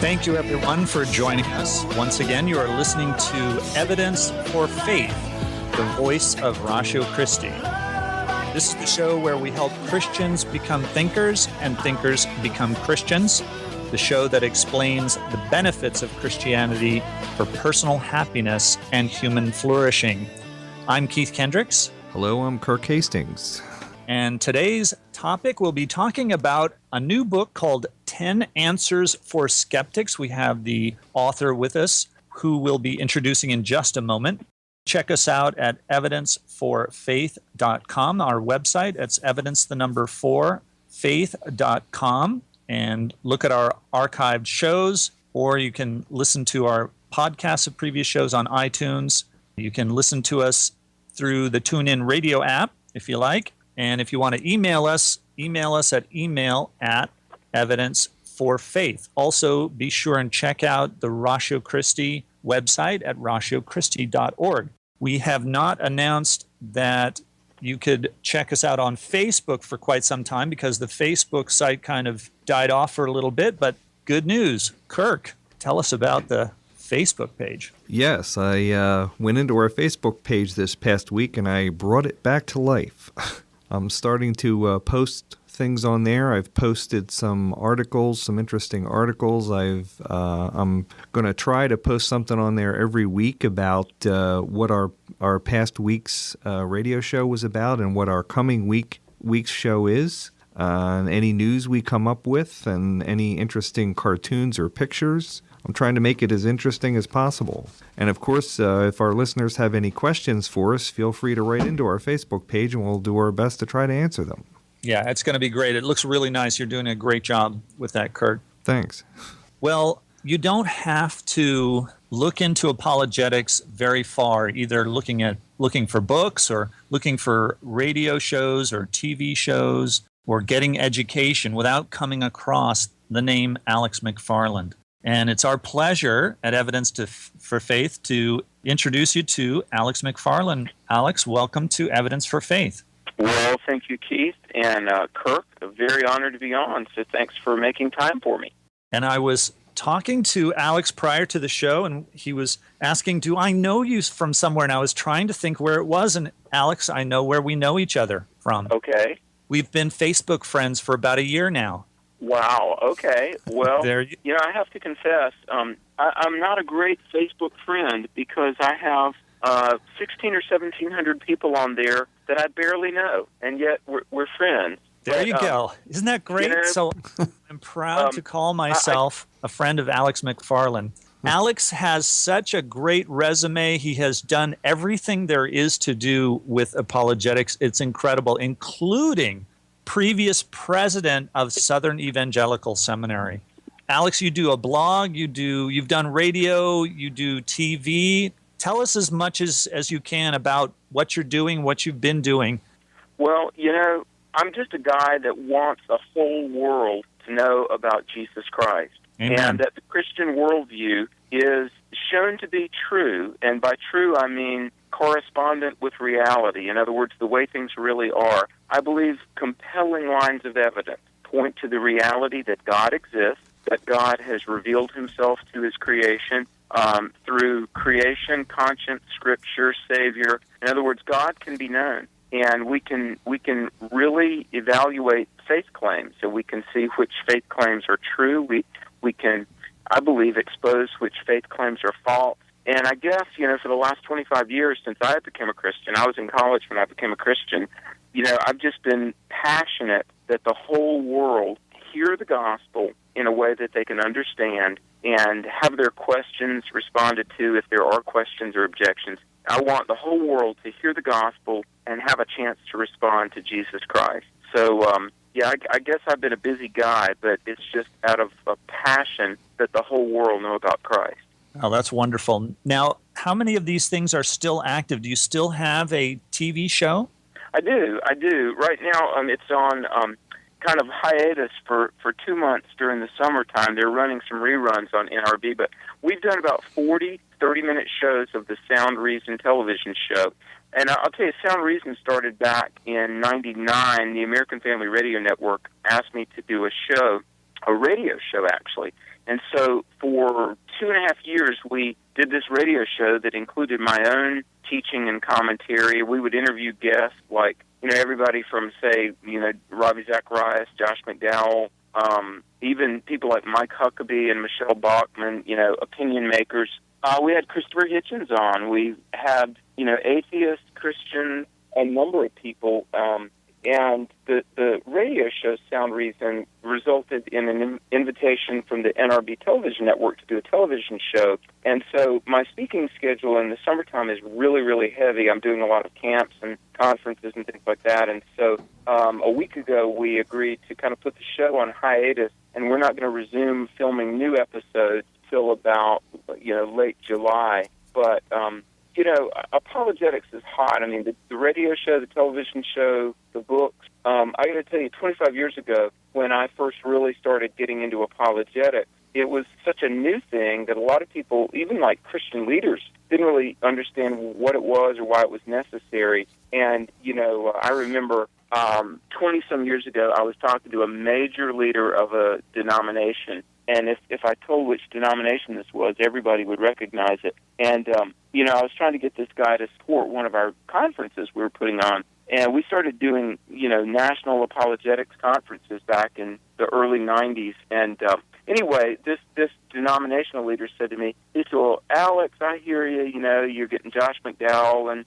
Thank you, everyone, for joining us. Once again, you are listening to Evidence for Faith, the voice of Ratio Christi. This is the show where we help Christians become thinkers and thinkers become Christians, the show that explains the benefits of Christianity for personal happiness and human flourishing. I'm Keith Kendricks. Hello, I'm Kirk Hastings. And today's topic, we'll be talking about a new book called 10 Answers for Skeptics. We have the author with us, who we'll be introducing in just a moment. Check us out at evidenceforfaith.com, our website. It's evidence4faith.com. And look at our archived shows, or you can listen to our podcasts of previous shows on iTunes. You can listen to us through the TuneIn Radio app, if you like. And if you want to email us at email@evidenceforfaith. Also, be sure and check out the Ratio Christi website at ratiochristi.org. We have not announced that you could check us out on Facebook for quite some time because the Facebook site kind of died off for a little bit, but good news. Kirk, tell us about the Facebook page. Yes, I went into our Facebook page this past week and I brought it back to life. I'm starting to post things on there. I've posted some articles, some interesting articles. I'm going to try to post something on there every week about what our past week's radio show was about and what our coming week's show is, and any news we come up with, and any interesting cartoons or pictures. I'm trying to make it as interesting as possible. And of course, if our listeners have any questions for us, feel free to write into our Facebook page and we'll do our best to try to answer them. Yeah, it's going to be great. It looks really nice. You're doing a great job with that, Kurt. Thanks. Well, you don't have to look into apologetics very far, either looking for books or looking for radio shows or TV shows or getting education without coming across the name Alex McFarland. And it's our pleasure at Evidence for Faith to introduce you to Alex McFarland. Alex, welcome to Evidence for Faith. Well, thank you, Keith, and Kirk. Very honored to be on, so thanks for making time for me. And I was talking to Alex prior to the show, and he was asking, do I know you from somewhere? And I was trying to think where it was, and Alex, I know where we know each other from. Okay. We've been Facebook friends for about a year now. Wow, okay. Well, I have to confess, I'm not a great Facebook friend because I have 1,600 or 1,700 people on there that I barely know, and yet we're friends. There you go. Isn't that great? So I'm proud to call myself a friend of Alex McFarland. Alex has such a great resume. He has done everything there is to do with apologetics. It's incredible, including previous president of Southern Evangelical Seminary. Alex, you do a blog, you've done radio, you do TV. Tell us as much as you can about what you're doing, what you've been doing. Well, I'm just a guy that wants the whole world to know about Jesus Christ. Amen. And that the Christian worldview is shown to be true, and by true I mean correspondent with reality. In other words, the way things really are. I believe compelling lines of evidence point to the reality that God exists, that God has revealed himself to his creation through creation, conscience, scripture, Savior. In other words, God can be known, and we can really evaluate faith claims, so we can see which faith claims are true. We can, I believe, expose which faith claims are false. And I guess, for the last 25 years since I became a Christian, I was in college when I became a Christian, I've just been passionate that the whole world hear the gospel in a way that they can understand and have their questions responded to if there are questions or objections. I want the whole world to hear the gospel and have a chance to respond to Jesus Christ. So, I guess I've been a busy guy, but it's just out of a passion that the whole world know about Christ. Oh, that's wonderful. Now, how many of these things are still active? Do you still have a TV show? I do. Right now, it's on kind of hiatus for 2 months during the summertime. They're running some reruns on NRB, but we've done about 40 30-minute shows of the Sound Reason television show. And I'll tell you, Sound Reason started back in '99. The American Family Radio Network asked me to do a show a radio show, actually. And so for 2.5 years, we did this radio show that included my own teaching and commentary. We would interview guests like, everybody from, say, Ravi Zacharias, Josh McDowell, even people like Mike Huckabee and Michelle Bachman, opinion makers. We had Christopher Hitchens on. We had, atheists, Christians, a number of people. And the radio show Sound Reason resulted in an invitation from the NRB television network to do a television show. And so my speaking schedule in the summertime is really, really heavy. I'm doing a lot of camps and conferences and things like that. And so a week ago we agreed to kind of put the show on hiatus, and we're not going to resume filming new episodes till about, late July. But, apologetics is hot. I mean, the radio show, the television show, the books. I got to tell you, 25 years ago, when I first really started getting into apologetics, it was such a new thing that a lot of people, even like Christian leaders, didn't really understand what it was or why it was necessary. And, I remember 20-some years ago, I was talking to a major leader of a denomination. And if I told which denomination this was, everybody would recognize it. And, I was trying to get this guy to support one of our conferences we were putting on. And we started doing, national apologetics conferences back in the early 90s. And anyway, this denominational leader said to me, he said, well, Alex, I hear you, you're getting Josh McDowell and,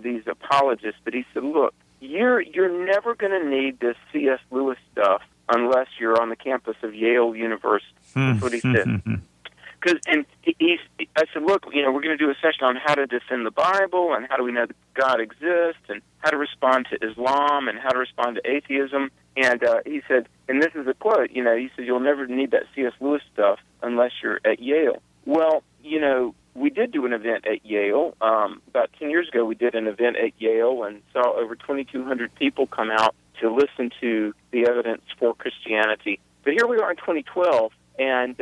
these apologists. But he said, look, you're never going to need this C.S. Lewis stuff unless you're on the campus of Yale University. That's what he said. I said, look, we're going to do a session on how to defend the Bible and how do we know that God exists and how to respond to Islam and how to respond to atheism. And he said, and this is a quote, he said, you'll never need that C.S. Lewis stuff unless you're at Yale. Well, we did do an event at Yale. About 10 years ago, we did an event at Yale and saw over 2,200 people come out to listen to the evidence for Christianity. But here we are in 2012, and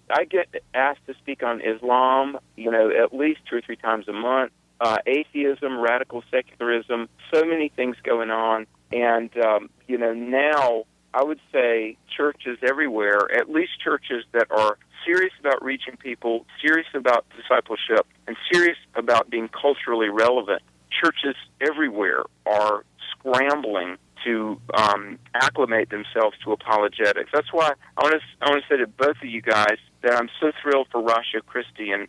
I get asked to speak on Islam, at least 2 or 3 times a month, atheism, radical secularism, so many things going on. And, now I would say churches everywhere, at least churches that are serious about reaching people, serious about discipleship, and serious about being culturally relevant, churches everywhere are scrambling to acclimate themselves to apologetics. That's why I want to say to both of you guys that I'm so thrilled for Ratio Christi. And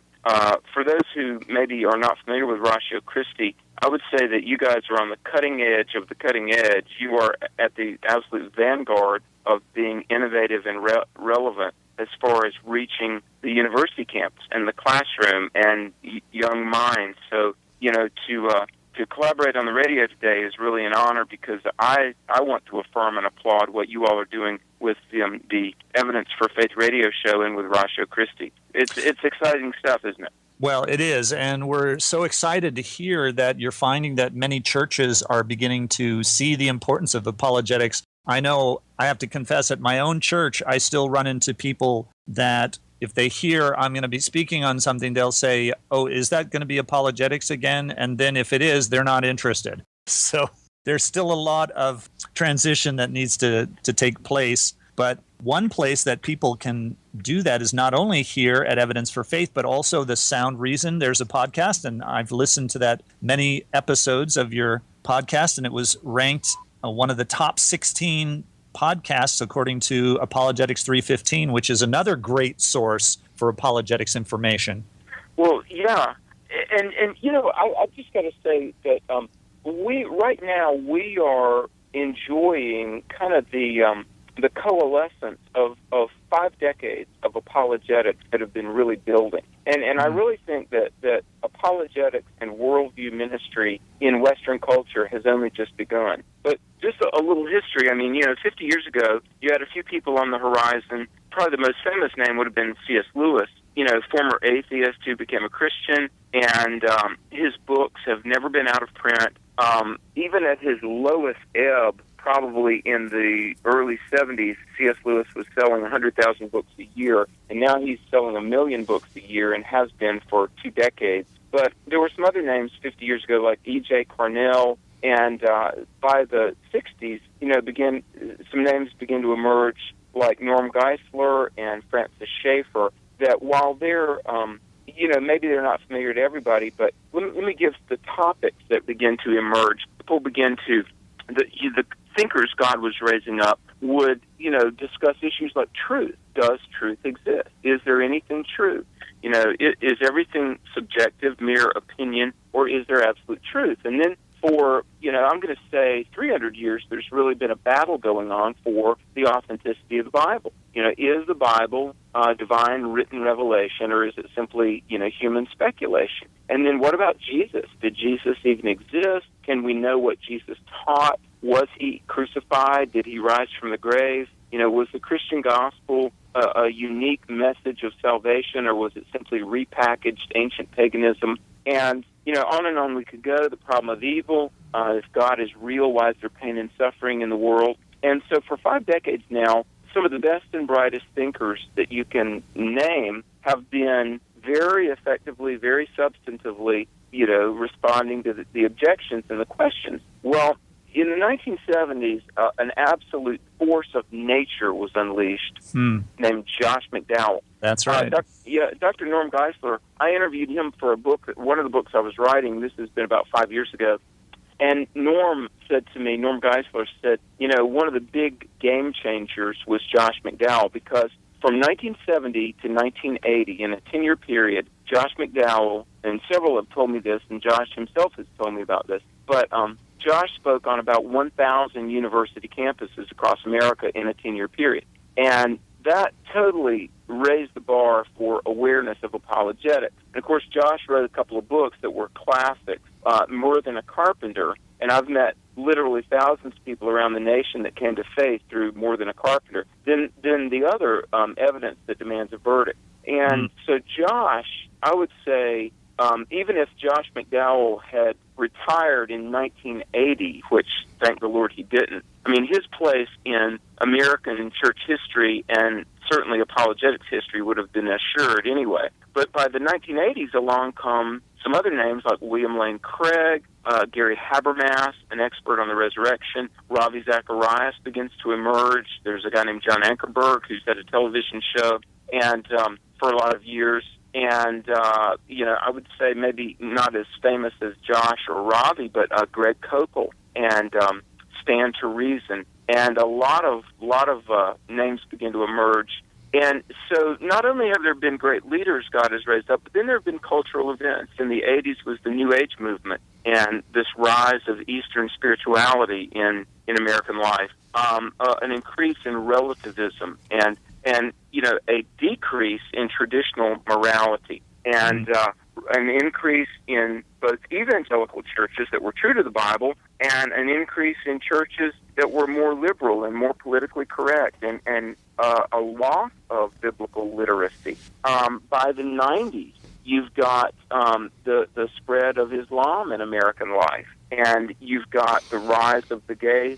for those who maybe are not familiar with Ratio Christi, I would say that you guys are on the cutting edge of the cutting edge. You are at the absolute vanguard of being innovative and relevant as far as reaching the university campus and the classroom and young minds. So, to collaborate on the radio today is really an honor because I want to affirm and applaud what you all are doing with the Evidence for Faith radio show and with Ratio Christi. It's exciting stuff, isn't it? Well, it is, and we're so excited to hear that you're finding that many churches are beginning to see the importance of apologetics. I know I have to confess at my own church, I still run into people that if they hear I'm going to be speaking on something, they'll say, oh, is that going to be apologetics again? And then if it is, they're not interested. So there's still a lot of transition that needs to take place. But one place that people can do that is not only here at Evidence for Faith, but also the Sound Reason. There's a podcast, and I've listened to that many episodes of your podcast, and it was ranked one of the top 16 podcasts according to Apologetics 315, which is another great source for apologetics information. Well, yeah, and I just got to say that right now we are enjoying kind of the coalescence of 5 decades of apologetics that have been really building. And I really think that apologetics and worldview ministry in Western culture has only just begun. But just a little history, 50 years ago, you had a few people on the horizon. Probably the most famous name would have been C.S. Lewis, former atheist who became a Christian, and his books have never been out of print. Even at his lowest ebb, probably in the early 70s, C.S. Lewis was selling 100,000 books a year, and now he's selling 1 million books a year and has been for 2 decades. But there were some other names 50 years ago, like E.J. Cornell, and by the 60s, some names began to emerge, like Norm Geisler and Francis Schaeffer, that while they're, maybe they're not familiar to everybody, but let me give the topics that begin to emerge. People begin to, the thinkers God was raising up would, discuss issues like truth. Does truth exist? Is there anything true? Is everything subjective, mere opinion, or is there absolute truth? And then for, I'm going to say 300 years, there's really been a battle going on for the authenticity of the Bible. Is the Bible divine written revelation, or is it simply, human speculation? And then what about Jesus? Did Jesus even exist? Can we know what Jesus taught? Was he crucified? Did he rise from the grave? Was the Christian gospel a unique message of salvation, or was it simply repackaged ancient paganism? And, on and on we could go. The problem of evil, if God is real, why is there pain and suffering in the world? And so for 5 decades now, some of the best and brightest thinkers that you can name have been very effectively, very substantively, responding to the objections and the questions. Well, in the 1970s, an absolute force of nature was unleashed named Josh McDowell. That's right. Dr. Norm Geisler, I interviewed him for a book, one of the books I was writing. This has been about 5 years ago. And Norm Geisler said, one of the big game changers was Josh McDowell, because from 1970 to 1980, in a 10-year period, Josh McDowell, and several have told me this, and Josh himself has told me about this, but Josh spoke on about 1,000 university campuses across America in a 10-year period. And that totally raised the bar for awareness of apologetics. And, of course, Josh wrote a couple of books that were classics, More Than a Carpenter, and I've met literally thousands of people around the nation that came to faith through More Than a Carpenter. Then the other evidence that demands a verdict. And so Josh, I would say, even if Josh McDowell had retired in 1980, which, thank the Lord, he didn't, his place in American church history and certainly apologetics history would have been assured anyway. But by the 1980s, along come some other names like William Lane Craig, Gary Habermas, an expert on the resurrection. Ravi Zacharias begins to emerge. There's a guy named John Ankerberg who's had a television show and for a lot of years. And, I would say maybe not as famous as Josh or Ravi, but Greg Kokel and Stand to Reason. And a lot of names begin to emerge. And so not only have there been great leaders God has raised up, but then there have been cultural events. In the 80s was the New Age movement and this rise of Eastern spirituality in American life, an increase in relativism and a decrease in traditional morality, and an increase in both evangelical churches that were true to the Bible and an increase in churches that were more liberal and more politically correct, and a loss of biblical literacy. By the 90s, you've got the spread of Islam in American life, and you've got the rise of the gay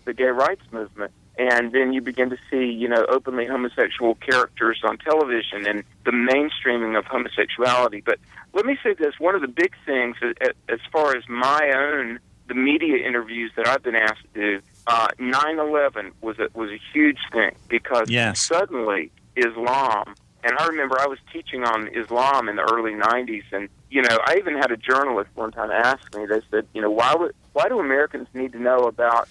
rights movement. And then you begin to see, openly homosexual characters on television and the mainstreaming of homosexuality. But let me say this, one of the big things, as far as the media interviews that I've been asked to do, 9/11 was a huge thing, because suddenly Islam, and I remember I was teaching on Islam in the early 90s, and, I even had a journalist one time ask me, they said, why do Americans need to know about,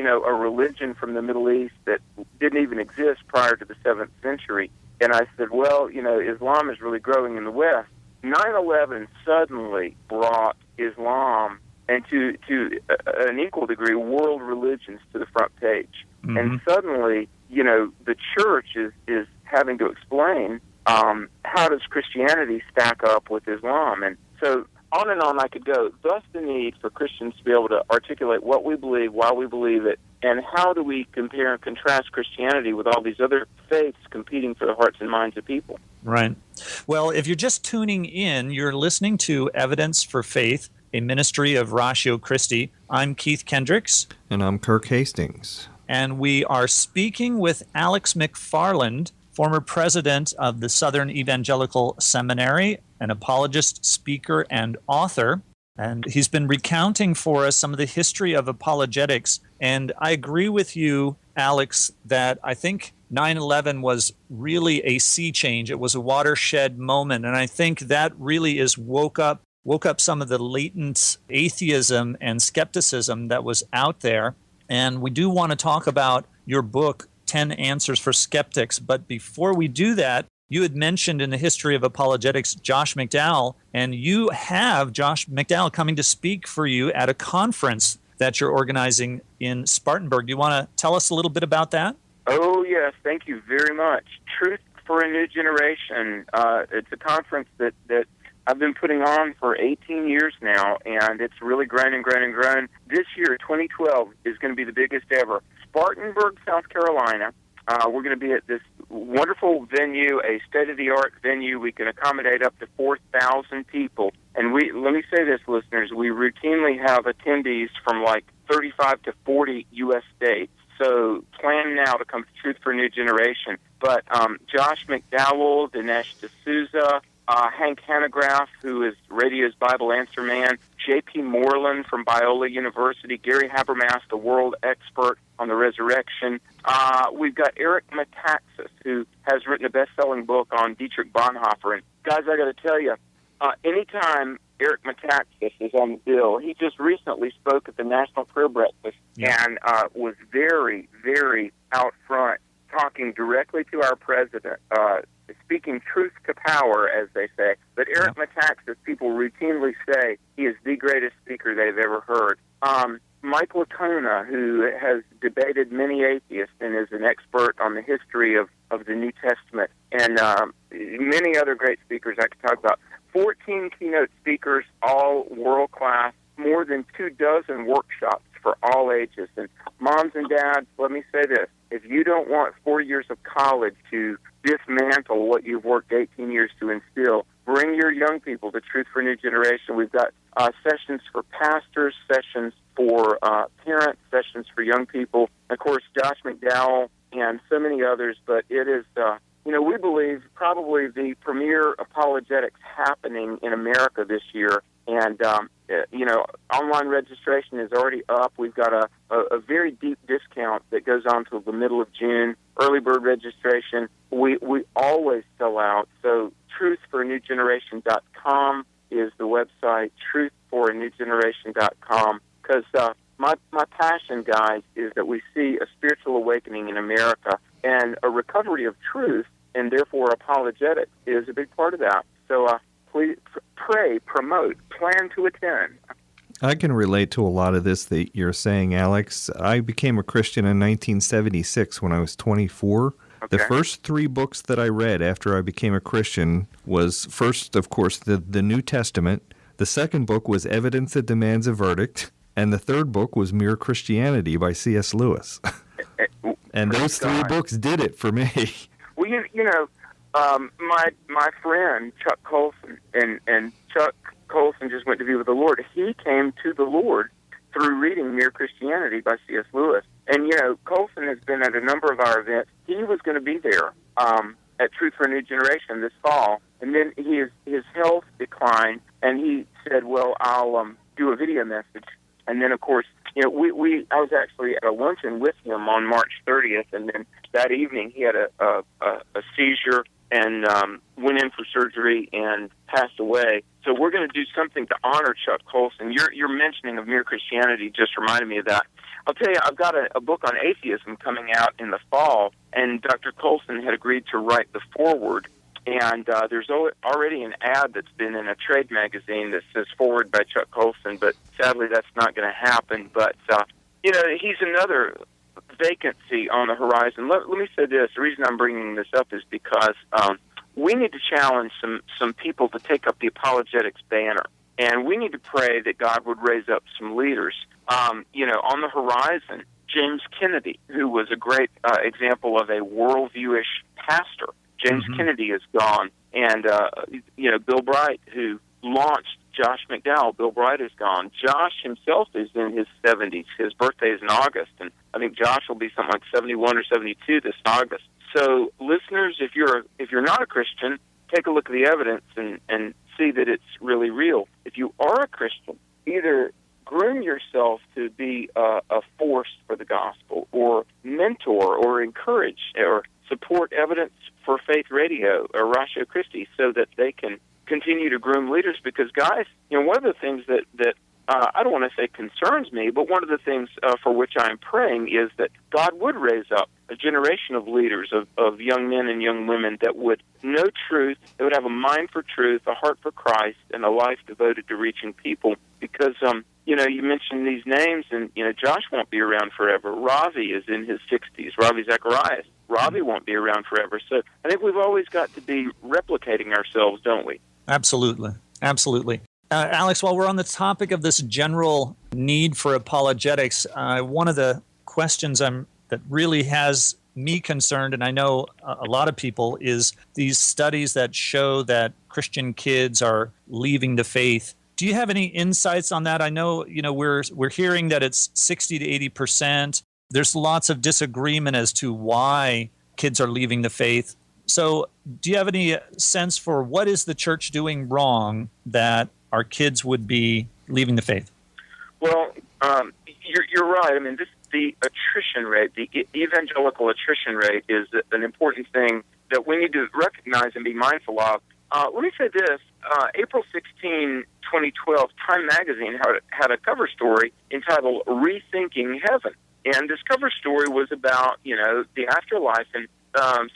a religion from the Middle East that didn't even exist prior to the 7th century? And I said, well, Islam is really growing in the West. 9/11 suddenly brought Islam and to an equal degree world religions to the front page. Mm-hmm. And suddenly, the church is having to explain how does Christianity stack up with Islam. And so on and on I could go. Thus the need for Christians to be able to articulate what we believe, why we believe it, and how do we compare and contrast Christianity with all these other faiths competing for the hearts and minds of people. Right. Well, if you're just tuning in, you're listening to Evidence for Faith, a ministry of Ratio Christi. I'm Keith Kendricks. And I'm Kirk Hastings. And we are speaking with Alex McFarland, former president of the Southern Evangelical Seminary, an apologist, speaker, and author. And he's been recounting for us some of the history of apologetics. And I agree with you, Alex, that I think 9/11 was really a sea change. It was a watershed moment. And I think that really is woke up some of the latent atheism and skepticism that was out there. And we do want to talk about your book, 10 Answers for Skeptics. But before we do that, you had mentioned in the history of apologetics Josh McDowell, and you have Josh McDowell coming to speak for you at a conference that you're organizing in Spartanburg. Do you want to tell us a little bit about that? Oh, yes. Thank you very much. Truth for a New Generation. It's a conference that I've been putting on for 18 years now, and it's really grown and grown and grown. This year, 2012, is going to be the biggest ever. Spartanburg, South Carolina. We're going to be at this wonderful venue, a state-of-the-art venue. We can accommodate up to 4,000 people. And let me say this, listeners, we routinely have attendees from like 35 to 40 U.S. states. So plan now to come to Truth for a New Generation. But Josh McDowell, Dinesh D'Souza, Hank Hanegraaff, who is radio's Bible answer man, J.P. Moreland from Biola University, Gary Habermas, the world expert on the resurrection. We've got Eric Metaxas, who has written a best-selling book on Dietrich Bonhoeffer. And guys, I got to tell you, anytime Eric Metaxas is on the bill, he just recently spoke at the National Prayer Breakfast and was very, very out front, talking directly to our president, speaking truth to power, as they say. But Eric Metaxas, people routinely say he is the greatest speaker they've ever heard. Mike Latona, who has debated many atheists and is an expert on the history of the New Testament, and many other great speakers I could talk about. 14 keynote speakers, all world-class, more than 24 workshops for all ages. And moms and dads, let me say this. If you don't want 4 years of college to dismantle what you've worked 18 years to instill, bring your young people to Truth for a New Generation. We've got sessions for pastors, sessions for parents, sessions for young people. Of course, Josh McDowell and so many others, but it is... we believe probably the premier apologetics happening in America this year. And, online registration is already up. We've got a very deep discount that goes on till the middle of June. Early bird registration, we always sell out. So truthforanewgeneration.com is the website, truthforanewgeneration.com. Because my passion, guys, is that we see a spiritual awakening in America, and a recovery of truth, and therefore apologetics, is a big part of that. So please pray, promote, plan to attend. I can relate to a lot of this that you're saying, Alex. I became a Christian in 1976 when I was 24. Okay. The first 3 books that I read after I became a Christian was first, of course, the New Testament. The second book was Evidence That Demands a Verdict. And the third book was Mere Christianity by C.S. Lewis. And those 3 books did it for me. Well, my friend Chuck Colson, and Chuck Colson just went to be with the Lord. He came to the Lord through reading Mere Christianity by C.S. Lewis. And, Colson has been at a number of our events. He was going to be there at Truth for a New Generation this fall. And then his health declined, and he said, well, I'll do a video message. And then, of course, I was actually at a luncheon with him on March 30th, and then that evening he had a seizure and went in for surgery and passed away. So we're going to do something to honor Chuck Colson. Your mentioning of Mere Christianity just reminded me of that. I'll tell you, I've got a book on atheism coming out in the fall, and Dr. Colson had agreed to write the foreword. And there's already an ad that's been in a trade magazine that says forward by Chuck Colson, but sadly that's not going to happen. But, he's another vacancy on the horizon. Let me say this. The reason I'm bringing this up is because we need to challenge some people to take up the apologetics banner. And we need to pray that God would raise up some leaders. On the horizon, James Kennedy, who was a great example of a worldviewish pastor. James Kennedy is gone. And, Bill Bright, who launched Josh McDowell, Bill Bright is gone. Josh himself is in his 70s. His birthday is in August, and I think Josh will be something like 71 or 72 this August. So, listeners, if you're not a Christian, take a look at the evidence and see that it's really real. If you are a Christian, either groom yourself to be a force for the gospel, or mentor, or encourage, or support Evidence for Faith Radio or Ratio Christi, so that they can continue to groom leaders. Because, guys, one of the things that I don't want to say concerns me, but one of the things for which I'm praying is that God would raise up a generation of leaders, of young men and young women that would know truth, that would have a mind for truth, a heart for Christ, and a life devoted to reaching people. Because, you mentioned these names, and, Josh won't be around forever. Ravi is in his 60s, Ravi Zacharias. Ravi won't be around forever. So I think we've always got to be replicating ourselves, don't we? Absolutely. Absolutely. Alex, while we're on the topic of this general need for apologetics, one of the questions that really has me concerned, and I know a lot of people, is these studies that show that Christian kids are leaving the faith. Do you have any insights on that? I know, we're hearing that it's 60 to 80%. There's lots of disagreement as to why kids are leaving the faith. So do you have any sense for what is the church doing wrong that our kids would be leaving the faith? Well, you're right. I mean, the attrition rate, the evangelical attrition rate, is an important thing that we need to recognize and be mindful of. Let me say this. April 16, 2012, Time Magazine had a cover story entitled Rethinking Heaven. And this cover story was about, the afterlife. And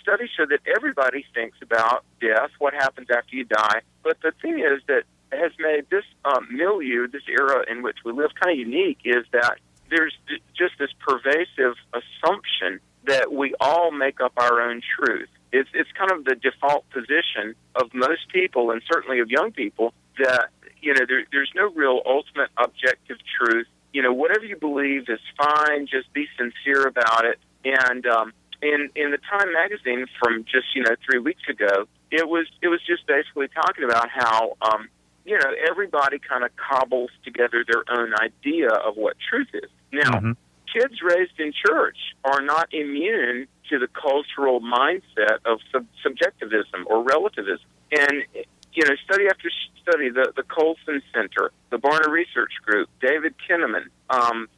studies show that everybody thinks about death, what happens after you die. But the thing is that has made this milieu, this era in which we live, kind of unique, is that there's just this pervasive assumption that we all make up our own truth. It's kind of the default position of most people, and certainly of young people, that there's no real ultimate objective truth. Whatever you believe is fine. Just be sincere about it. And in the Time magazine from just 3 weeks ago, it was just basically talking about how everybody kind of cobbles together their own idea of what truth is. Now, kids raised in church are not immune to the cultural mindset of subjectivism or relativism. And, study after study, the Colson Center, the Barna Research Group, David Kinnaman,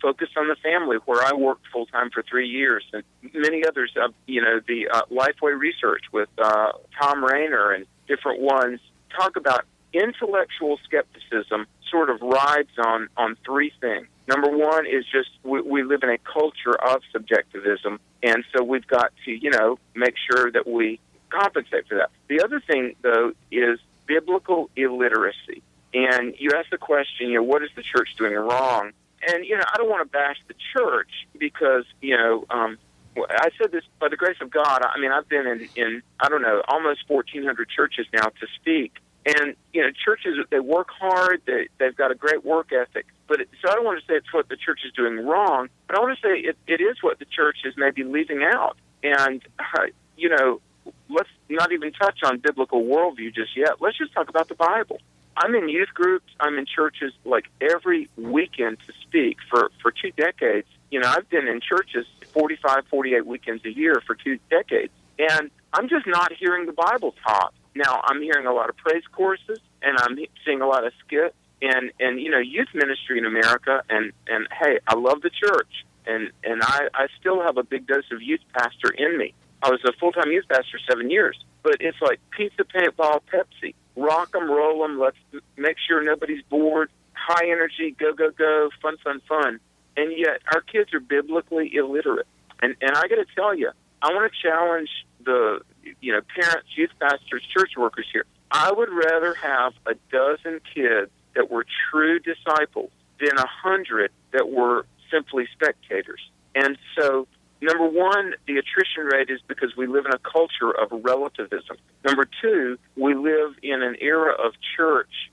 Focused on the Family, where I worked full-time for 3 years, and many others, the Lifeway Research with Tom Rayner and different ones, talk about intellectual skepticism sort of rides on three things. Number one is just we live in a culture of subjectivism, and so we've got to, make sure that we compensate for that. The other thing, though, is biblical illiteracy. And you ask the question, what is the church doing wrong? And, I don't want to bash the church because, I said this by the grace of God. I mean, I've been in I don't know, almost 1,400 churches now to speak. And, churches, they work hard, they've got a great work ethic. So I don't want to say it's what the church is doing wrong, but I want to say it is what the church is maybe leaving out. And, let's not even touch on biblical worldview just yet. Let's just talk about the Bible. I'm in youth groups. I'm in churches like every weekend to speak for 2 decades. I've been in churches 45, 48 weekends a year for 2 decades. And I'm just not hearing the Bible taught. Now, I'm hearing a lot of praise courses, and I'm seeing a lot of skits, and youth ministry in America, and hey, I love the church, and I still have a big dose of youth pastor in me. I was a full-time youth pastor 7 years, but it's like pizza, paintball, Pepsi. Rock 'em, roll 'em, let's make sure nobody's bored, high energy, go, go, go, fun, fun, fun. And yet our kids are biblically illiterate. And I got to tell you, I want to challenge the parents, youth pastors, church workers here. I would rather have a dozen kids that were true disciples than 100 that were simply spectators. And so, number one, the attrition rate is because we live in a culture of relativism. Number two, we live in an era of church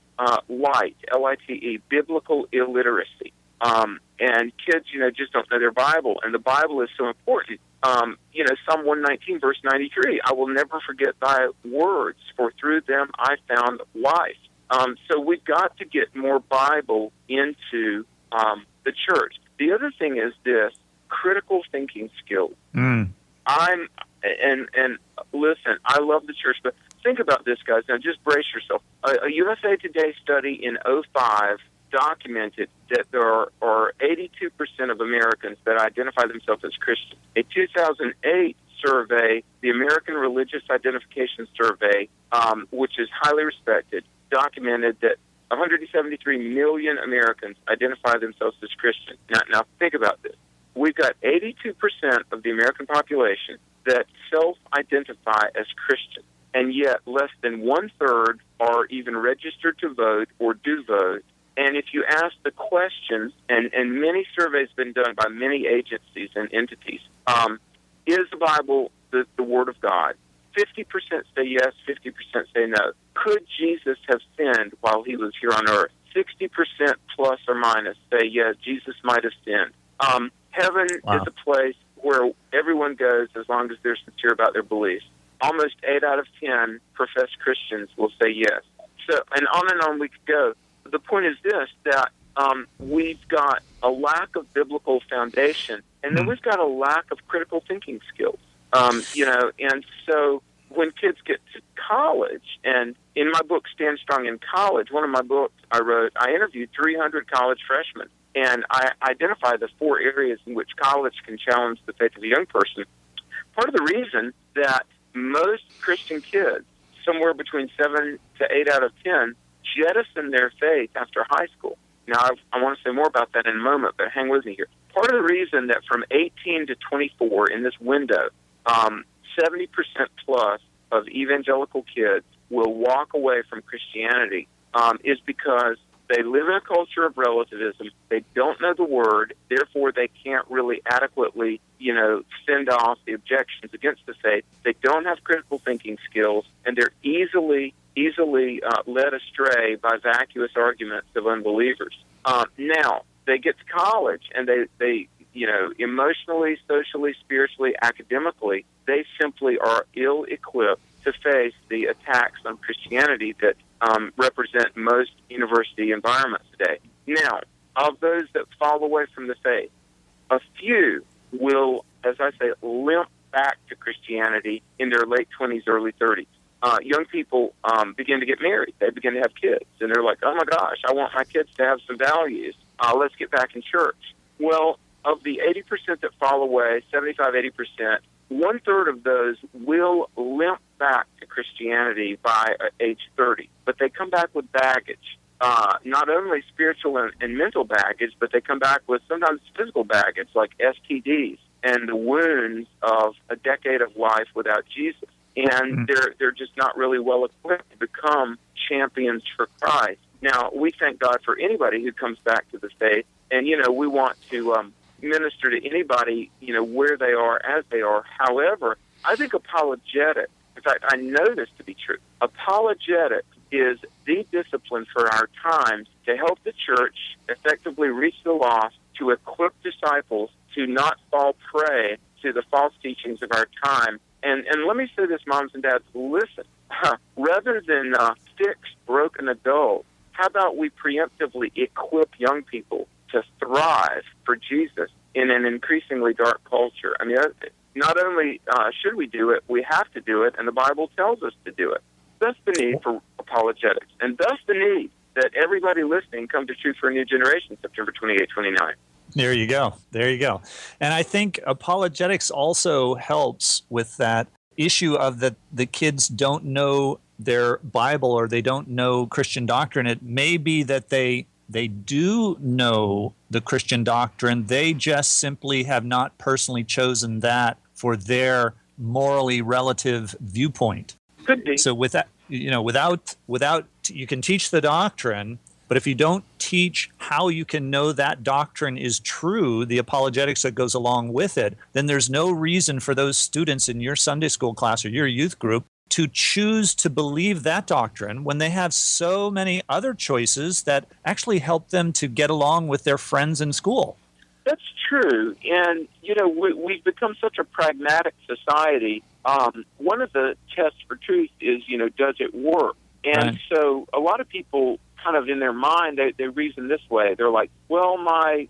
light, L-I-T-E, biblical illiteracy. And kids, just don't know their Bible. And the Bible is so important. Psalm 119, verse 93, I will never forget thy words, for through them I found life. So we've got to get more Bible into the church. The other thing is this, critical thinking skills. And listen, I love the church, but think about this, guys. Now, just brace yourself. A USA Today study in 2005 documented that there are 82% of Americans that identify themselves as Christian. A 2008 survey, the American Religious Identification Survey, which is highly respected, documented that 173 million Americans identify themselves as Christian. Now think about this. We've got 82% of the American population that self-identify as Christian, and yet less than one-third are even registered to vote or do vote. And if you ask the question, and many surveys have been done by many agencies and entities, is the Bible the Word of God? 50% say yes, 50% say no. Could Jesus have sinned while he was here on earth? 60% plus or minus say yes, Jesus might have sinned. Heaven is a place where everyone goes as long as they're sincere about their beliefs. Almost 8 out of 10 professed Christians will say yes. So, and on we could go. The point is this, that we've got a lack of biblical foundation, and then we've got a lack of critical thinking skills. And so when kids get to college, and in my book, Stand Strong in College, one of my books I wrote, I interviewed 300 college freshmen, and I identify the 4 areas in which college can challenge the faith of a young person. Part of the reason that most Christian kids, somewhere between 7 to 8 out of 10, jettison their faith after high school. Now, I want to say more about that in a moment, but hang with me here. Part of the reason that from 18 to 24 in this window, 70% plus of evangelical kids will walk away from Christianity is because they live in a culture of relativism. They don't know the Word. Therefore, they can't really adequately, fend off the objections against the faith. They don't have critical thinking skills, and they're easily led astray by vacuous arguments of unbelievers. Now, they get to college, and they emotionally, socially, spiritually, academically, they simply are ill-equipped to face the attacks on Christianity that represent most university environments today. Now, of those that fall away from the faith, a few will, as I say, limp back to Christianity in their late 20s, early 30s. Young people begin to get married. They begin to have kids. And they're like, oh, my gosh, I want my kids to have some values. Let's get back in church. Well, of the 80% that fall away, 75, 80%, one-third of those will limp back to Christianity by age 30. But they come back with baggage, not only spiritual and mental baggage, but they come back with sometimes physical baggage like STDs and the wounds of a decade of life without Jesus. And they're just not really well equipped to become champions for Christ. Now, we thank God for anybody who comes back to the faith, and, we want to minister to anybody, where they are, as they are. However, I think apologetic, in fact, I know this to be true, apologetic is the discipline for our times to help the church effectively reach the lost, to equip disciples to not fall prey to the false teachings of our time. And let me say this, moms and dads, listen, rather than fix broken adults, how about we preemptively equip young people to thrive for Jesus in an increasingly dark culture? I mean, not only should we do it, we have to do it, and the Bible tells us to do it. Thus the need for apologetics, and thus the need that everybody listening come to Truth for a New Generation, September 28, 29. There you go. And I think apologetics also helps with that issue of that the kids don't know their Bible or they don't know Christian doctrine. It may be that they do know the Christian doctrine. They just simply have not personally chosen that for their morally relative viewpoint. Could be. So without you can teach the doctrine, but if you don't teach how you can know that doctrine is true, the apologetics that goes along with it, then there's no reason for those students in your Sunday school class or your youth group to choose to believe that doctrine when they have so many other choices that actually help them to get along with their friends in school. That's true. And, we've become such a pragmatic society. One of the tests for truth is, does it work? And right. So a lot of people kind of in their mind, they reason this way. They're like, well, my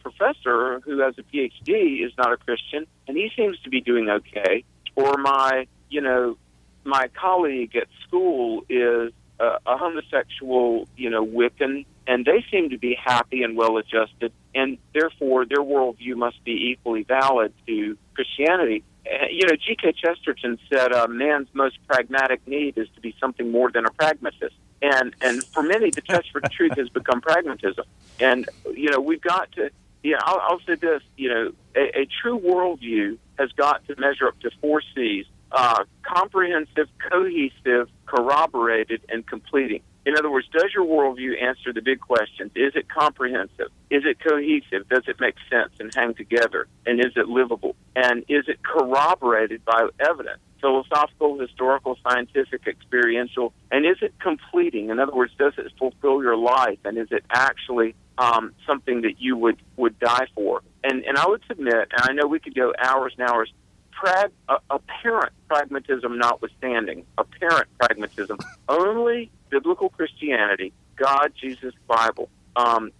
professor who has a PhD is not a Christian, and he seems to be doing okay. Or my colleague at school is a homosexual, Wiccan, and they seem to be happy and well-adjusted, and therefore their worldview must be equally valid to Christianity. G.K. Chesterton said man's most pragmatic need is to be something more than a pragmatist. And for many, the test for truth has become pragmatism. And, we've got to, I'll say this, a true worldview has got to measure up to 4 C's: comprehensive, cohesive, corroborated, and completing. In other words, does your worldview answer the big questions? Is it comprehensive? Is it cohesive? Does it make sense and hang together? And is it livable? And is it corroborated by evidence? Philosophical, historical, scientific, experiential. And is it completing? In other words, does it fulfill your life? And is it actually something that you would die for? And I would submit, and I know we could go hours and hours, apparent pragmatism notwithstanding, apparent pragmatism, only biblical Christianity, God, Jesus, Bible,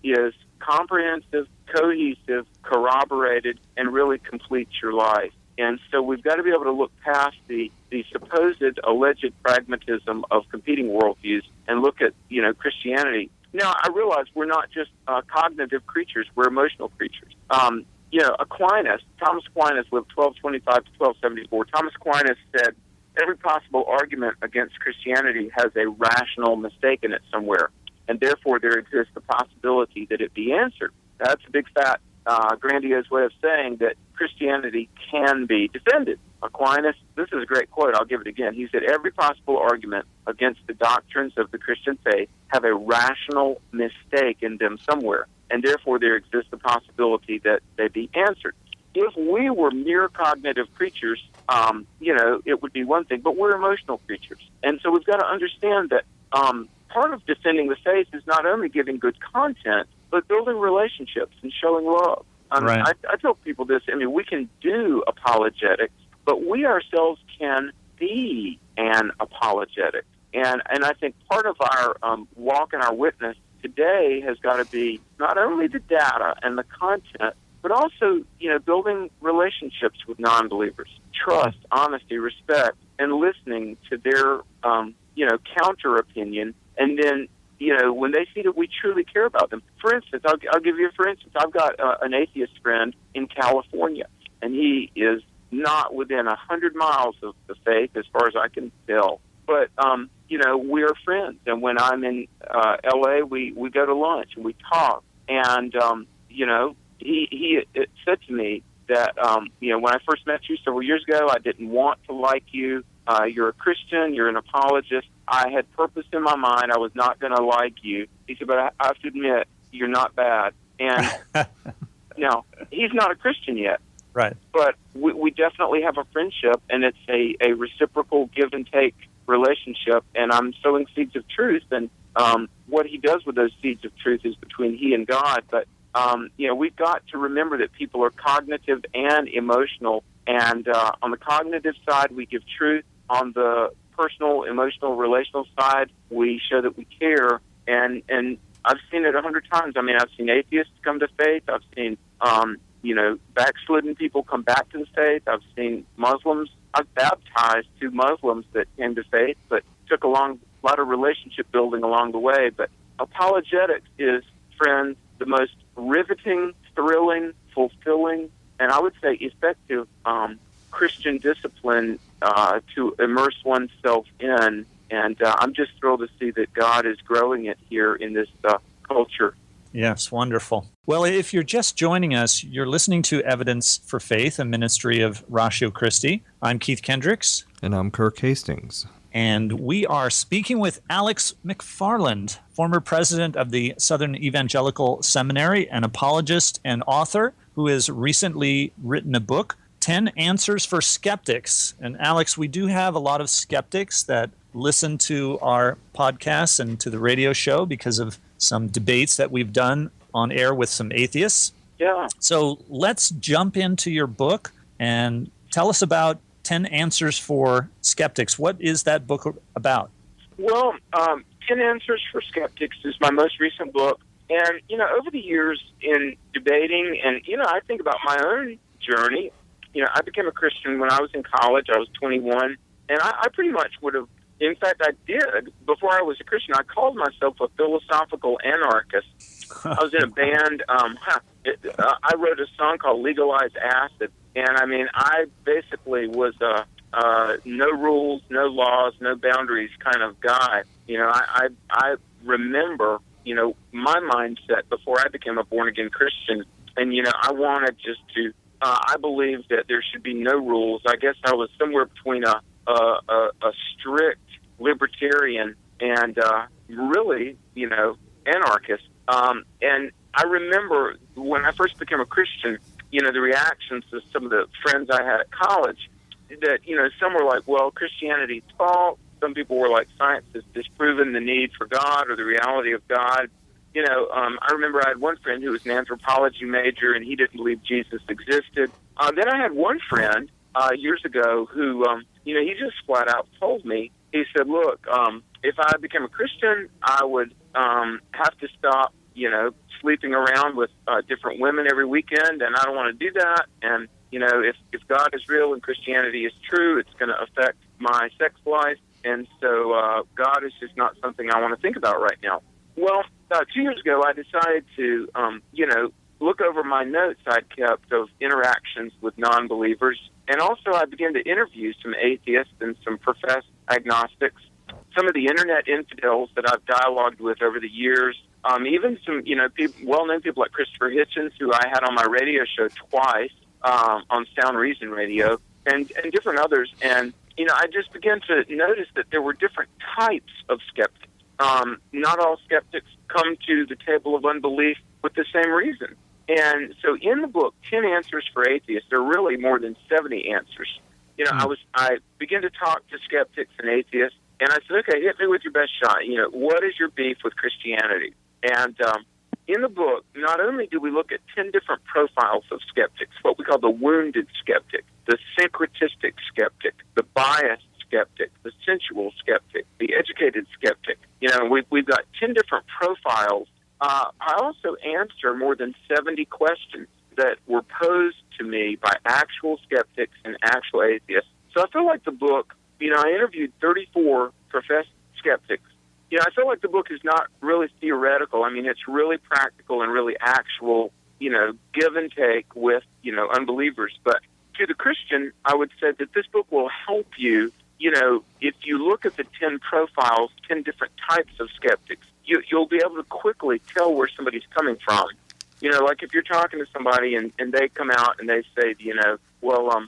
is comprehensive, cohesive, corroborated, and really completes your life. And so we've got to be able to look past the supposed alleged pragmatism of competing worldviews and look at, Christianity. Now, I realize we're not just cognitive creatures, we're emotional creatures. Thomas Aquinas lived 1225 to 1274. Thomas Aquinas said, every possible argument against Christianity has a rational mistake in it somewhere, and therefore there exists the possibility that it be answered. That's a big, fat, grandiose way of saying that Christianity can be defended. Aquinas, this is a great quote, I'll give it again. He said, every possible argument against the doctrines of the Christian faith have a rational mistake in them somewhere, and therefore there exists the possibility that they be answered. If we were mere cognitive creatures, it would be one thing, but we're emotional creatures. And so we've got to understand that part of defending the faith is not only giving good content, but building relationships and showing love. Right. I tell people this, we can do apologetics, but we ourselves can be an apologetic. And I think part of our walk and our witness today has got to be not only the data and the content, but also, building relationships with non-believers, trust, honesty, respect, and listening to their, counter opinion. And then, when they see that we truly care about them. For instance, I'll give you for instance. I've got an atheist friend in California, and he is not within 100 miles of the faith as far as I can tell. But, we're friends. And when I'm in L.A., we go to lunch and we talk. And, he said to me that, when I first met you several years ago, I didn't want to like you. You're a Christian. You're an apologist. I had purpose in my mind. I was not going to like you. He said, but I have to admit, you're not bad. And now, he's not a Christian yet. Right. But we definitely have a friendship, and it's a reciprocal give-and-take relationship, and I'm sowing seeds of truth, and what he does with those seeds of truth is between he and God. But, we've got to remember that people are cognitive and emotional, and on the cognitive side, we give truth. On the personal, emotional, relational side, we show that we care, and I've seen it 100 times. I've seen atheists come to faith. I've seen, backslidden people come back to the faith. I've seen Muslims. I've baptized 2 Muslims that came to faith, but took a lot of relationship building along the way. But apologetics is, friends, the most riveting, thrilling, fulfilling, and I would say effective Christian discipline to immerse oneself in. And I'm just thrilled to see that God is growing it here in this culture. Yes, wonderful. Well, if you're just joining us, you're listening to Evidence for Faith, a ministry of Ratio Christi. I'm Keith Kendricks. And I'm Kirk Hastings. And we are speaking with Alex McFarland, former president of the Southern Evangelical Seminary, an apologist and author who has recently written a book, 10 Answers for Skeptics. And Alex, we do have a lot of skeptics that listen to our podcasts and to the radio show because of some debates that we've done on air with some atheists. Yeah. So let's jump into your book and tell us about 10 Answers for Skeptics. What is that book about? Well, 10 Answers for Skeptics is my most recent book. And, over the years in debating, and, I think about my own journey. I became a Christian when I was in college. I was 21. And I pretty much would have In fact, I did. Before I was a Christian, I called myself a philosophical anarchist. I was in a band. I wrote a song called Legalize Acid. And, I mean, I basically was a no rules, no laws, no boundaries kind of guy. You know, I remember, you know, my mindset before I became a born-again Christian. And, you know, I wanted just to, I believed that there should be no rules. I guess I was somewhere between a strict libertarian and really, you know, anarchist. And I remember when I first became a Christian, you know, the reactions to some of the friends I had at college that, you know, some were like, well, Christianity's false. Some people were like, science has disproven the need for God or the reality of God. You know, I remember I had one friend who was an anthropology major, and he didn't believe Jesus existed. Then I had one friend years ago who, you know, he just flat out told me, he said, look, if I became a Christian, I would have to stop, you know, sleeping around with different women every weekend, and I don't want to do that. And, you know, if God is real and Christianity is true, it's going to affect my sex life. And so God is just not something I want to think about right now. Well, 2 years ago, I decided to, you know, look over my notes I'd kept of interactions with non-believers. And also I began to interview some atheists and some professed agnostics, some of the internet infidels that I've dialogued with over the years, even some, you know, well-known people like Christopher Hitchens, who I had on my radio show twice on Sound Reason Radio, and different others. And, you know, I just began to notice that there were different types of skeptics. Not all skeptics come to the table of unbelief with the same reason. And so in the book, 10 Answers for Atheists, there are really more than 70 answers. You know, I began to talk to skeptics and atheists, and I said, okay, hit me with your best shot. You know, what is your beef with Christianity? And in the book, not only do we look at 10 different profiles of skeptics, what we call the wounded skeptic, the syncretistic skeptic, the biased skeptic, the sensual skeptic, the educated skeptic. You know, we've got 10 different profiles. I also answer more than 70 questions that were posed to me by actual skeptics and actual atheists. So I feel like the book, you know, I interviewed 34 professed skeptics. You know, I feel like the book is not really theoretical. I mean, it's really practical and really actual, you know, give and take with, you know, unbelievers. But to the Christian, I would say that this book will help you. You know, if you look at the 10 profiles, 10 different types of skeptics, you'll be able to quickly tell where somebody's coming from. You know, like if you're talking to somebody and they come out and they say, you know, well,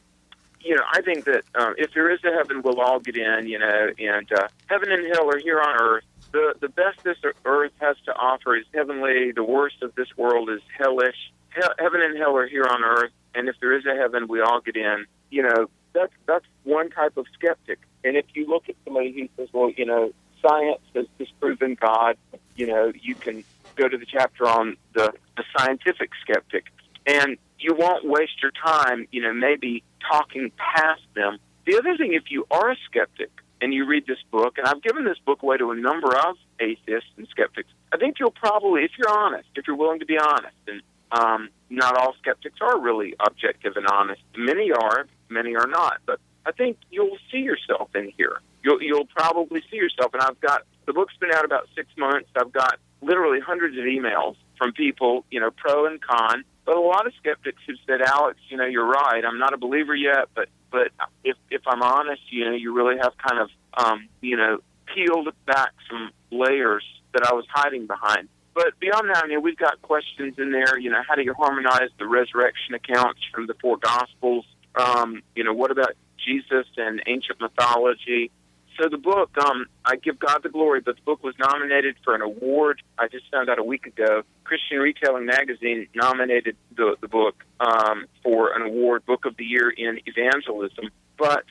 you know, I think that if there is a heaven, we'll all get in, you know, and heaven and hell are here on earth. The best this earth has to offer is heavenly. The worst of this world is hellish. Heaven and hell are here on earth, and if there is a heaven, we all get in. You know, that's one type of skeptic. And if you look at somebody who says, well, you know, science has disproven God, you know, you can go to the chapter on the scientific skeptic. And you won't waste your time, you know, maybe talking past them. The other thing, if you are a skeptic and you read this book, and I've given this book away to a number of atheists and skeptics, I think you'll probably, if you're honest, if you're willing to be honest, and not all skeptics are really objective and honest. Many are not. But I think you'll see yourself in here. You'll probably see yourself. And the book's been out about 6 months. I've got literally hundreds of emails from people, you know, pro and con. But a lot of skeptics who said, Alex, you know, you're right. I'm not a believer yet, but if I'm honest, you know, you really have kind of, you know, peeled back some layers that I was hiding behind. But beyond that, I mean, we've got questions in there, you know, how do you harmonize the resurrection accounts from the four Gospels? You know, what about Jesus and ancient mythology? So the book, I give God the glory, but the book was nominated for an award. I just found out a week ago. Christian Retailing Magazine nominated the book for an award, Book of the Year in Evangelism. But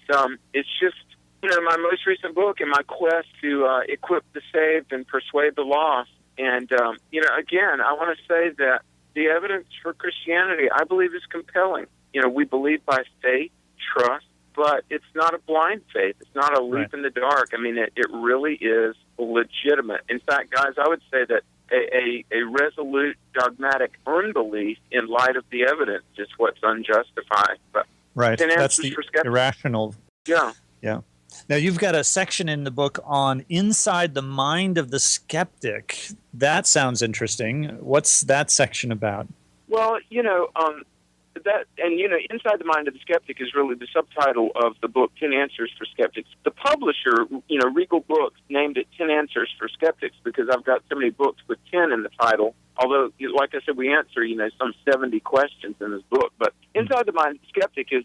it's just, you know, my most recent book in my quest to equip the saved and persuade the lost. And, you know, again, I want to say that the evidence for Christianity, I believe, is compelling. You know, we believe by faith, trust, but it's not a blind faith. It's not a leap in the dark. I mean, it really is legitimate. In fact, guys, I would say that a resolute dogmatic unbelief in light of the evidence is what's unjustified. But right, that's the irrational. Yeah. Yeah. Now, you've got a section in the book on inside the mind of the skeptic. That sounds interesting. What's that section about? Well, Inside the Mind of the Skeptic is really the subtitle of the book, 10 Answers for Skeptics. The publisher, Regal Books, named it 10 Answers for Skeptics because I've got so many books with 10 in the title. Although, like I said, we answer, some 70 questions in this book. But Inside the Mind of the Skeptic is,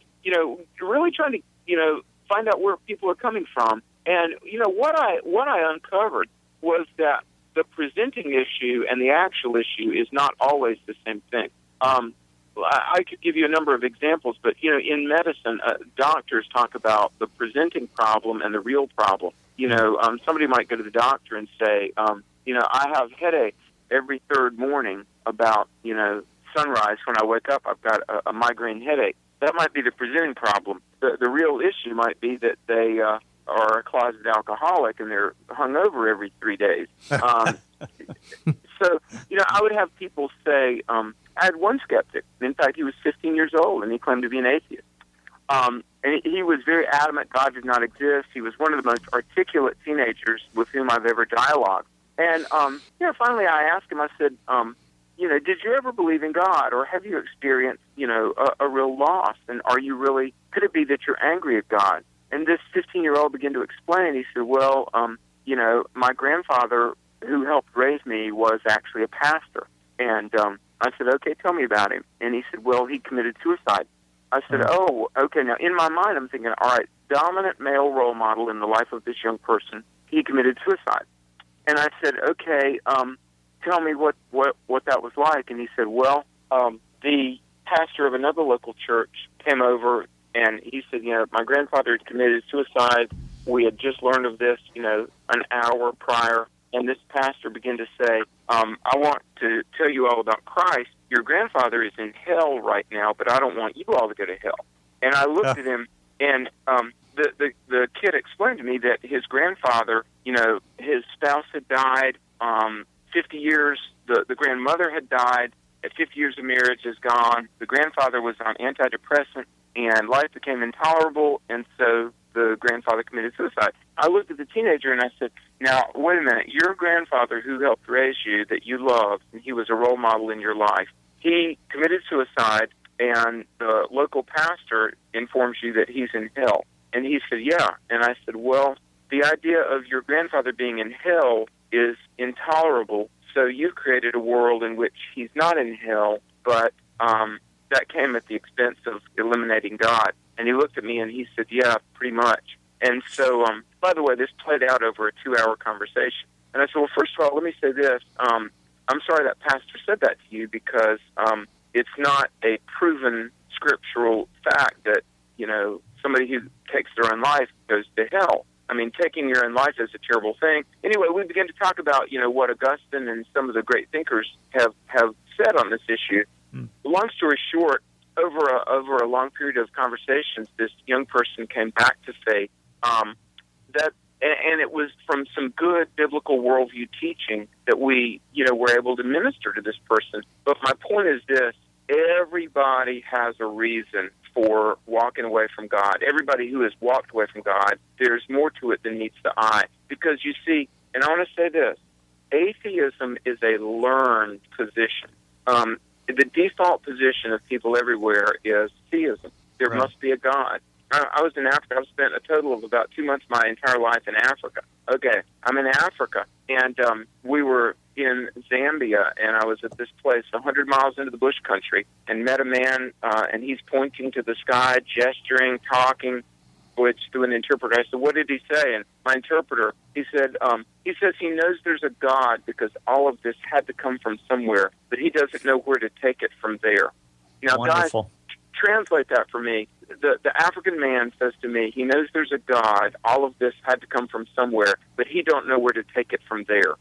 really trying to, find out where people are coming from. And, what I uncovered was that the presenting issue and the actual issue is not always the same thing. I could give you a number of examples, but, in medicine, doctors talk about the presenting problem and the real problem. Somebody might go to the doctor and say, I have headaches every third morning about, sunrise. When I wake up, I've got a migraine headache. That might be the presenting problem. The real issue might be that they are a closet alcoholic and they're hungover every 3 days. So, I would have people say, I had one skeptic. In fact, he was 15 years old, and he claimed to be an atheist. And he was very adamant God did not exist. He was one of the most articulate teenagers with whom I've ever dialogued. And, finally I asked him, I said, did you ever believe in God, or have you experienced, a real loss? And could it be that you're angry at God? And this 15-year-old began to explain. He said, well, my grandfather, who helped raise me, was actually a pastor. And I said, okay, tell me about him. And he said, well, he committed suicide. I said, oh, okay. Now, in my mind, I'm thinking, all right, dominant male role model in the life of this young person, he committed suicide. And I said, okay, tell me what that was like. And he said, well, the pastor of another local church came over, and he said, my grandfather had committed suicide. We had just learned of this, an hour prior. And this pastor began to say, I want to tell you all about Christ. Your grandfather is in hell right now, but I don't want you all to go to hell. And I looked at him, and the kid explained to me that his grandfather, his spouse had died, 50 years, the grandmother had died, at 50 years of marriage is gone. The grandfather was on antidepressant, and life became intolerable, and so the grandfather committed suicide. I looked at the teenager and I said, now, wait a minute, your grandfather who helped raise you, that you loved, and he was a role model in your life, he committed suicide, and the local pastor informs you that he's in hell. And he said, yeah. And I said, well, the idea of your grandfather being in hell is intolerable, so you've created a world in which he's not in hell, but that came at the expense of eliminating God. And he looked at me and he said, yeah, pretty much. And so, by the way, this played out over a 2-hour conversation. And I said, well, first of all, let me say this. I'm sorry that pastor said that to you because it's not a proven scriptural fact that, somebody who takes their own life goes to hell. I mean, taking your own life is a terrible thing. Anyway, we began to talk about, what Augustine and some of the great thinkers have said on this issue. Long story short, over a long period of conversations, this young person came back to say that, and it was from some good biblical worldview teaching that we, were able to minister to this person. But my point is this: everybody has a reason for walking away from God. Everybody who has walked away from God, there's more to it than meets the eye. Because you see, and I want to say this: atheism is a learned position. The default position of people everywhere is theism. There must be a God. I was in Africa. I've spent a total of about 2 months of my entire life in Africa. Okay, I'm in Africa, and we were in Zambia, and I was at this place 100 miles into the bush country and met a man, and he's pointing to the sky, gesturing, talking, which through an interpreter. I said, what did he say? And my interpreter, he said, he says he knows there's a God because all of this had to come from somewhere, but he doesn't know where to take it from there. Now, wonderful. Guys, translate that for me. The African man says to me, he knows there's a God. All of this had to come from somewhere, but he don't know where to take it from there.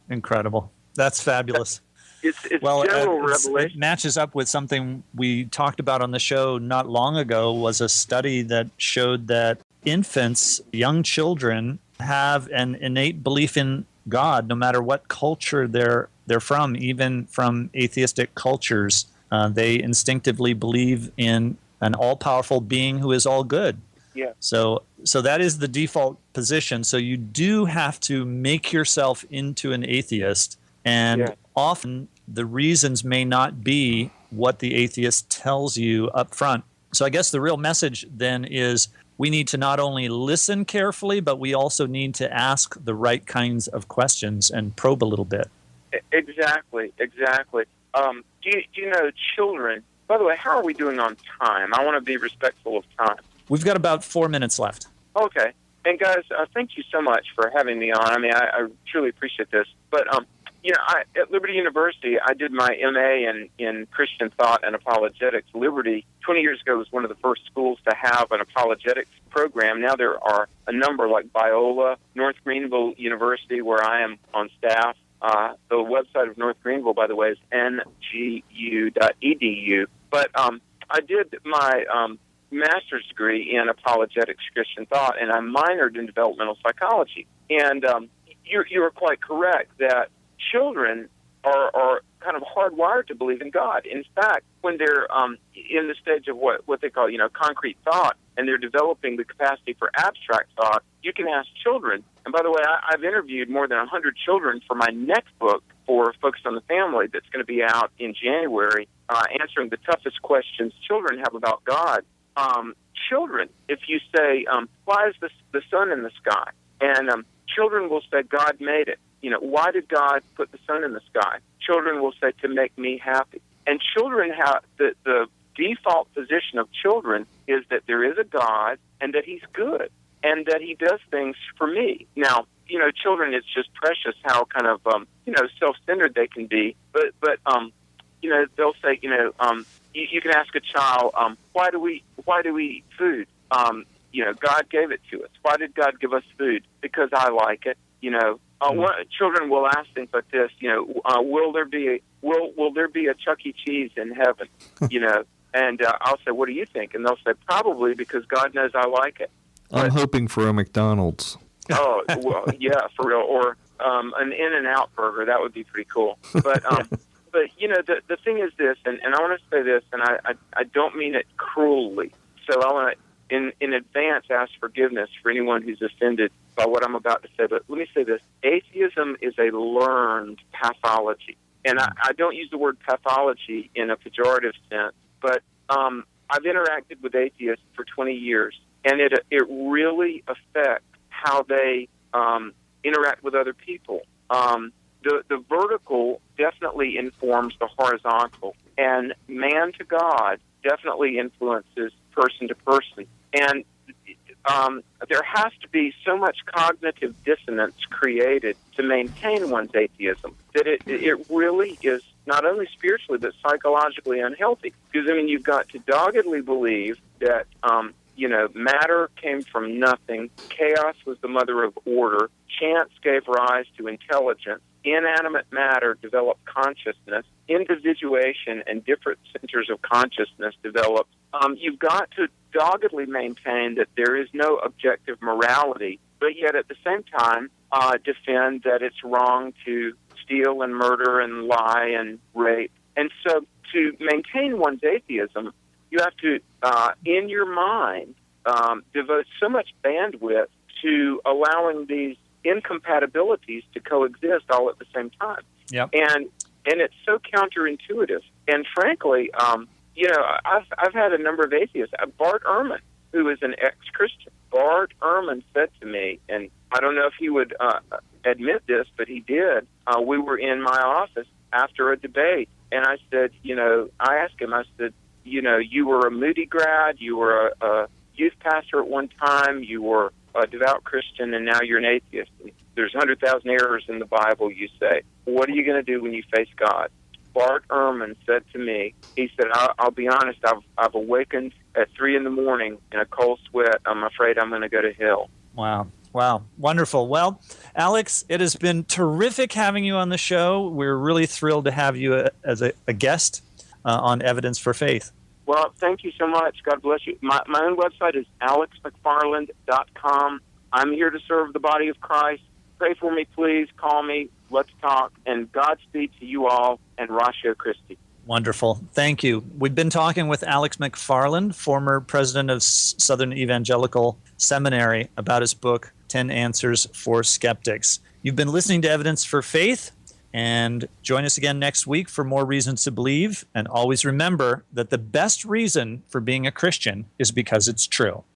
Incredible. That's fabulous. It's general revelation. It matches up with something we talked about on the show not long ago. Was a study that showed that infants, young children, have an innate belief in God, no matter what culture they're from, even from atheistic cultures. They instinctively believe in an all-powerful being who is all good. Yeah. So that is the default position. So you do have to make yourself into an atheist, and often the reasons may not be what the atheist tells you up front. So I guess the real message then is we need to not only listen carefully, but we also need to ask the right kinds of questions and probe a little bit. Exactly. Do you know children? By the way, how are we doing on time? I want to be respectful of time. We've got about 4 minutes left. Okay. And guys, thank you so much for having me on. I mean, I truly appreciate this. But, at Liberty University, I did my MA in Christian thought and apologetics. Liberty, 20 years ago, was one of the first schools to have an apologetics program. Now there are a number like Biola, North Greenville University, where I am on staff. The website of North Greenville, by the way, is ngu.edu. But I did my master's degree in apologetics Christian thought, and I minored in developmental psychology. And you are quite correct that children are kind of hardwired to believe in God. In fact, when they're in the stage of what they call, concrete thought, and they're developing the capacity for abstract thought, you can ask children. And by the way, I've interviewed more than 100 children for my next book for Focus on the Family that's going to be out in January, answering the toughest questions children have about God. Children, if you say, why is the sun in the sky? And children will say, God made it. Why did God put the sun in the sky? Children will say, to make me happy. And children have the default position of children is that there is a God and that he's good and that he does things for me. Now, children, it's just precious how kind of, self-centered they can be. But they'll say, you can ask a child, why do we eat food? God gave it to us. Why did God give us food? Because I like it. Children will ask things like this. Will there be a Chuck E. Cheese in heaven? And I'll say, what do you think? And they'll say, probably because God knows I like it. I'm hoping for a McDonald's. Oh, well, yeah, for real. Or an In-N-Out burger. That would be pretty cool. But the thing is this, and I want to say this, and I don't mean it cruelly. So I want to, in advance, ask forgiveness for anyone who's offended by what I'm about to say. But let me say this. Atheism is a learned pathology. And I don't use the word pathology in a pejorative sense, but I've interacted with atheists for 20 years, and it really affects how they interact with other people. The vertical definitely informs the horizontal, and man to God definitely influences person to person. And there has to be so much cognitive dissonance created to maintain one's atheism that it really is not only spiritually but psychologically unhealthy. Because, you've got to doggedly believe that, matter came from nothing, chaos was the mother of order, chance gave rise to intelligence, inanimate matter developed consciousness, individuation and different centers of consciousness developed. You've got to doggedly maintain that there is no objective morality, but yet at the same time defend that it's wrong to steal and murder and lie and rape. And so to maintain one's atheism, you have to, in your mind, devote so much bandwidth to allowing these incompatibilities to coexist all at the same time. Yep. And it's so counterintuitive. And frankly, I've had a number of atheists. Bart Ehrman, who is an ex-Christian, Bart Ehrman said to me, and I don't know if he would admit this, but he did. We were in my office after a debate, and I said, I asked him, I said, you were a Moody grad, you were a youth pastor at one time, you were a devout Christian, and now you're an atheist. There's 100,000 errors in the Bible, you say. What are you going to do when you face God? Bart Ehrman said to me, he said, I'll be honest, I've awakened at 3 a.m. in a cold sweat. I'm afraid I'm going to go to hell. Wow. Wonderful. Well, Alex, it has been terrific having you on the show. We're really thrilled to have you as a guest on Evidence for Faith. Well, thank you so much. God bless you. My own website is alexmcfarland.com. I'm here to serve the body of Christ. Pray for me, please. Call me. Let's talk. And Godspeed to you all and Ratio Christi. Wonderful. Thank you. We've been talking with Alex McFarland, former president of Southern Evangelical Seminary, about his book, 10 Answers for Skeptics. You've been listening to Evidence for Faith, and join us again next week for more reasons to believe. And always remember that the best reason for being a Christian is because it's true.